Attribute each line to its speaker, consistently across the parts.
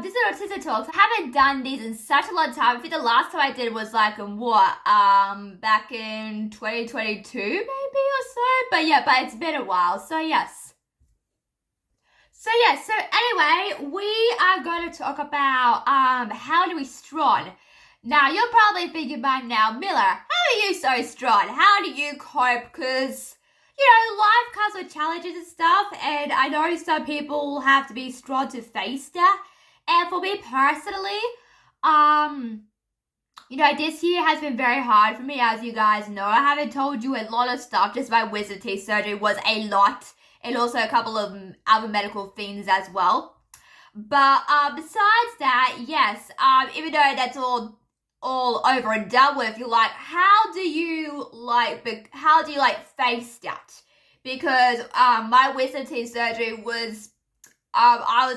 Speaker 1: this is Autism Talks. I haven't done these in such a long time. I think the last time I did was back in 2022 maybe or so. But it's been a while. So anyway, we are going to talk about how do we strong. Now, you're probably thinking by now, Miller, how are you so strong? How do you cope? Because life comes with challenges and stuff, and I know some people have to be strong to face that. And for me personally, this year has been very hard for me, as you guys know. I haven't told you a lot of stuff. Just my wisdom teeth surgery was a lot, and also a couple of other medical things as well. But besides that, yes, even though that's all over and done with, you're like, how do you face that? Because my wisdom teeth surgery was I'll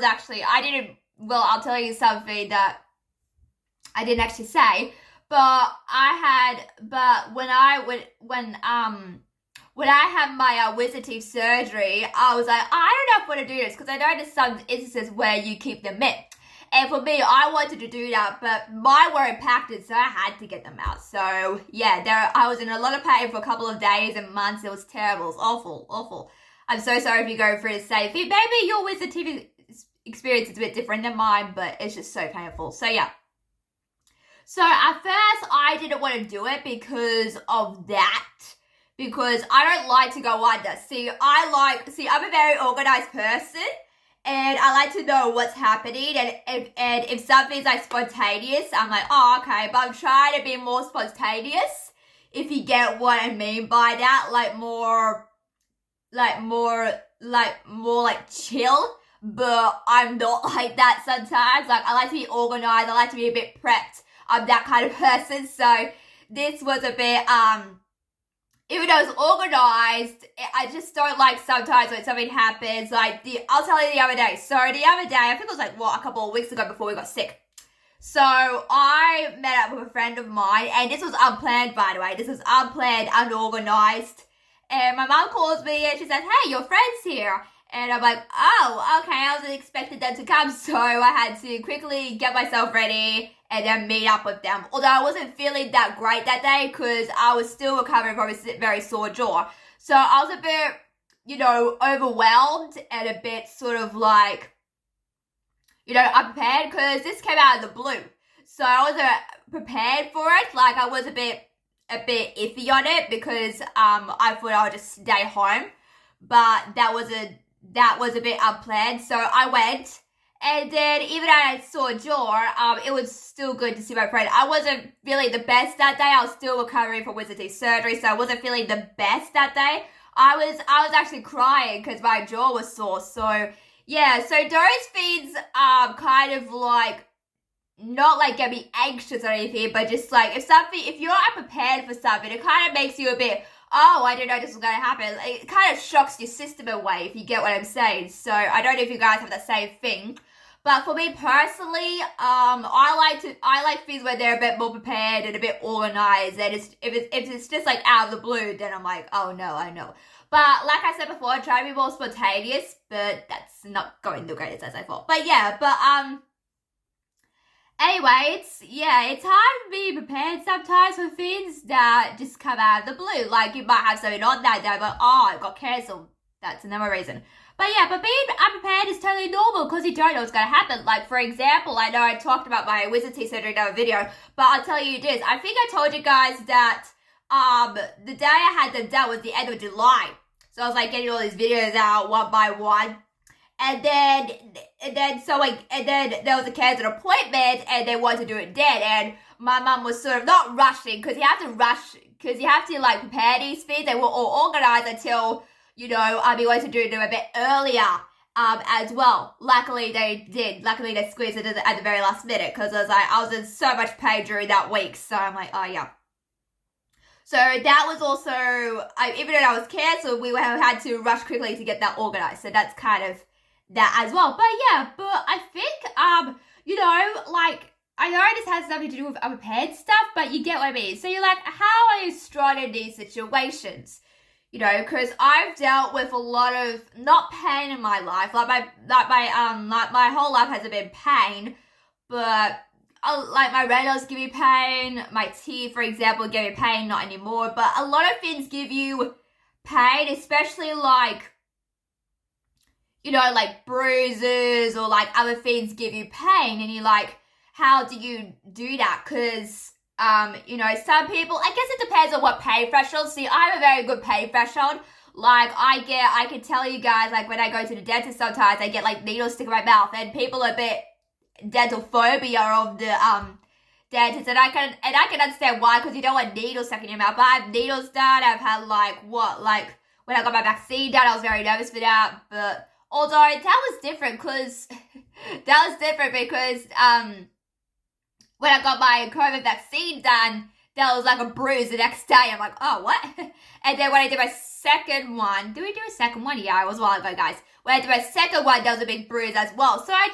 Speaker 1: tell you something that I didn't actually say, but when I had my wisdom teeth surgery, I was like, I don't know if I want to do this, because I know there's some instances where you keep them in. And for me, I wanted to do that, but mine were impacted, so I had to get them out. So, yeah, I was in a lot of pain for a couple of days and months. It was terrible. It was awful, awful. I'm so sorry if you're going through the same thing. Maybe your wisdom teeth experience is a bit different than mine, but it's just so painful. So, yeah. So, at first, I didn't want to do it because of that. Because I don't like to go under. I'm a very organized person. And I like to know what's happening, and if something's spontaneous, I'm like, oh, okay, but I'm trying to be more spontaneous, if you get what I mean by that, more chill, but I'm not like that sometimes. I like to be organized, I like to be a bit prepped. I'm that kind of person, so this was a bit, even though it's organized, I just don't like sometimes when something happens. I'll tell you the other day. So the other day, I think it was a couple of weeks ago before we got sick. So I met up with a friend of mine, and this was unplanned, by the way. This was unplanned, unorganized. And my mom calls me and she says, hey, your friend's here. And I'm like, oh, okay, I wasn't expecting them to come. So I had to quickly get myself ready and then meet up with them. Although I wasn't feeling that great that day, because I was still recovering from a very sore jaw. So I was a bit, overwhelmed and a bit sort of unprepared, because this came out of the blue. So I wasn't prepared for it. I was a bit iffy on it, because I thought I would just stay home. But that was a bit unplanned. So I went. And then, even though I had sore jaw, it was still good to see my friend. I wasn't feeling the best that day. I was still recovering from wisdom teeth surgery, so I wasn't feeling the best that day. I was actually crying because my jaw was sore. So, yeah, so those things kind of not get me anxious or anything, but just if you're unprepared for something, it kind of makes you a bit, oh, I didn't know this was going to happen. It kind of shocks your system away, if you get what I'm saying. So I don't know if you guys have the same thing. But for me personally, I like things where they're a bit more prepared and a bit organized. And if it's just out of the blue, then I'm like, oh no, I know. But like I said before, I try to be more spontaneous, but that's not going the greatest as I thought. But anyway, it's hard to be prepared sometimes for things that just come out of the blue. You might have something on that day, but it got cancelled. That's another reason. But being unprepared is totally normal, because you don't know what's going to happen. For example, I know I talked about my wisdom teeth surgery in another video, but I'll tell you this. I think I told you guys that the day I had them done was the end of July. So I was getting all these videos out one by one. And then there was a canceled appointment, and they wanted to do it then. And my mum was sort of not rushing, because you have to prepare these things. They were all organized until, I'll be going to do them a bit earlier as well. Luckily they did. Luckily they squeezed it at the very last minute, because I was in so much pain during that week. So I'm like, oh yeah. So that was also, even though that was cancelled, we had to rush quickly to get that organized. So that's kind of that as well. But I think, I know this has nothing to do with unprepared stuff, but you get what I mean. So you're like, how are you strong in these situations? You know, because I've dealt with a lot of not pain in my life. My whole life hasn't been pain, but like my radios give me pain. My teeth, for example, give me pain. Not anymore, but a lot of things give you pain, especially like, you know, like bruises or like other things give you pain, and you're like, how do you do that? Because you know, some people, I guess it depends on what pain threshold. See, I have a very good pain threshold. Like I can tell you guys, like when I go to the dentist sometimes I get like needles stick in my mouth, and people are a bit dental phobia of the dentist, and I can understand why, because you don't want needles stuck in your mouth. But I have needles done. I've had like when I got my vaccine done, I was very nervous for that. But although that was different because when I got my COVID vaccine done, there was like a bruise the next day. I'm like, oh, what? And then when I did my second one, did we do a second one? Yeah, it was a while ago, guys. When I did my second one, there was a big bruise as well. So yeah,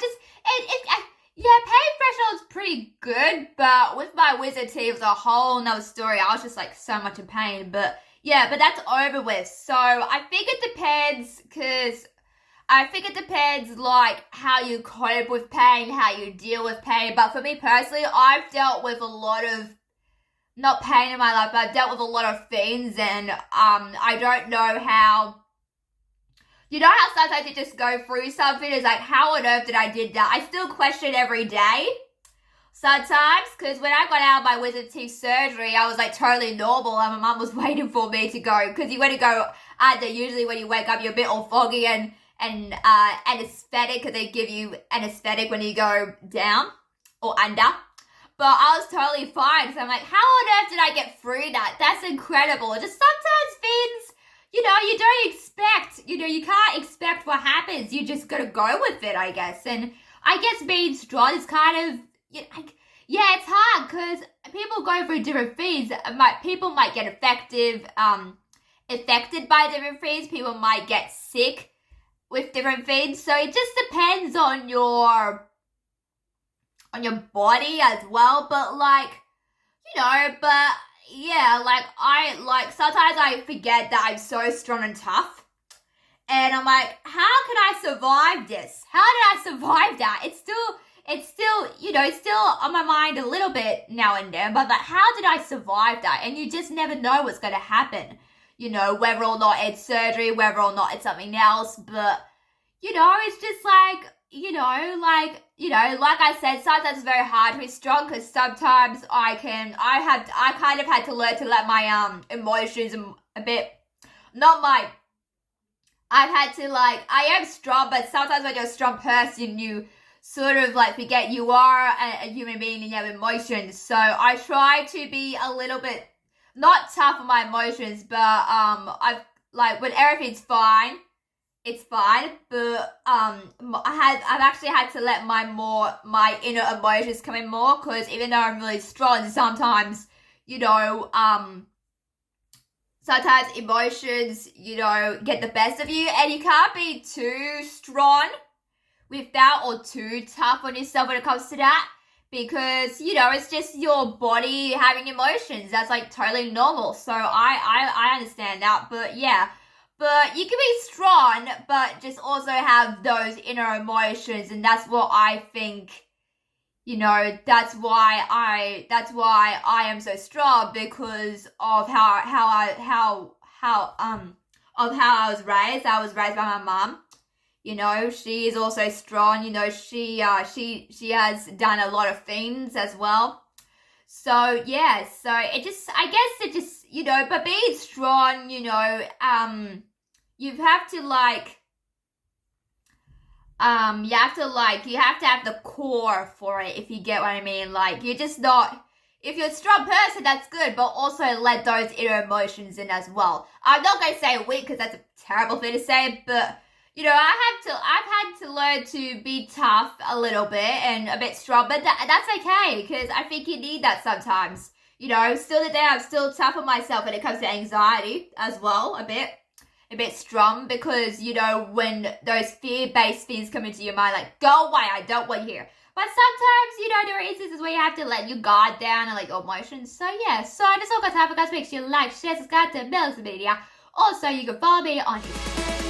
Speaker 1: pain threshold is pretty good, but with my wisdom teeth, it was a whole nother story. I was just like so much in pain, but yeah, but that's over with. So I think it depends like how you cope with pain, how you deal with pain. But for me personally, I've dealt with a lot of, not pain in my life, but I've dealt with a lot of things, and I don't know how, you know how sometimes you just go through something, it's like, how on earth did I did that? I still question every day sometimes, because when I got out of my wisdom teeth surgery, I was like totally normal, and my mum was waiting for me to go, because you want to go under, usually when you wake up you're a bit all foggy and anesthetic, because they give you anesthetic when you go down or under. But I was totally fine, so I'm like, how on earth did I get through that? That's incredible. Just sometimes things, you know, you don't expect, you know, you can't expect what happens. You just gotta go with it, I guess. And I guess being strong is kind of, yeah, it's hard because people go through different things. People might get affected by different things. People might get sick with different things. So it just depends on your body as well. But like, you know, but yeah, like sometimes I forget that I'm so strong and tough. And I'm like, how can I survive this? How did I survive that? It's still, you know, it's still on my mind a little bit now and then, but like, how did I survive that? And you just never know what's going to happen, you know, whether or not it's surgery, whether or not it's something else. But, you know, it's just like, like I said, sometimes it's very hard to be strong, because sometimes I kind of had to learn to let my emotions a bit, I've had to, like, I am strong, but sometimes when you're a strong person, you sort of like forget you are a human being and you have emotions. So I try to be a little bit not tough on my emotions, but I've like, when everything's fine, it's fine. But I've actually had to let my inner emotions come in more, because even though I'm really strong, sometimes, you know, sometimes emotions, you know, get the best of you, and you can't be too strong with that or too tough on yourself when it comes to that, because, you know, it's just your body having emotions. That's like totally normal. So I understand that. But yeah, but you can be strong, but just also have those inner emotions, and that's what I think, you know, that's why I am so strong, because of how I was raised. I was raised by my mom. You know, she is also strong. You know, she has done a lot of things as well. So yeah, so I guess it just, you know, but being strong, you know, you have to have the core for it, if you get what I mean. Like, you're just not, if you're a strong person, that's good, but also let those inner emotions in as well. I'm not going to say weak, because that's a terrible thing to say, but, you know, I've had to learn to be tough a little bit and a bit strong, but that's okay, because I think you need that sometimes. You know, still today, I'm still tough on myself when it comes to anxiety as well, a bit strong, because, you know, when those fear-based things come into your mind, like, go away, I don't want you here. But sometimes, you know, there are instances where you have to let your guard down and, like, emotions. So, yeah, so I just hope guys have a guys, make sure you like, share, subscribe to the media. Also, you can follow me on Instagram.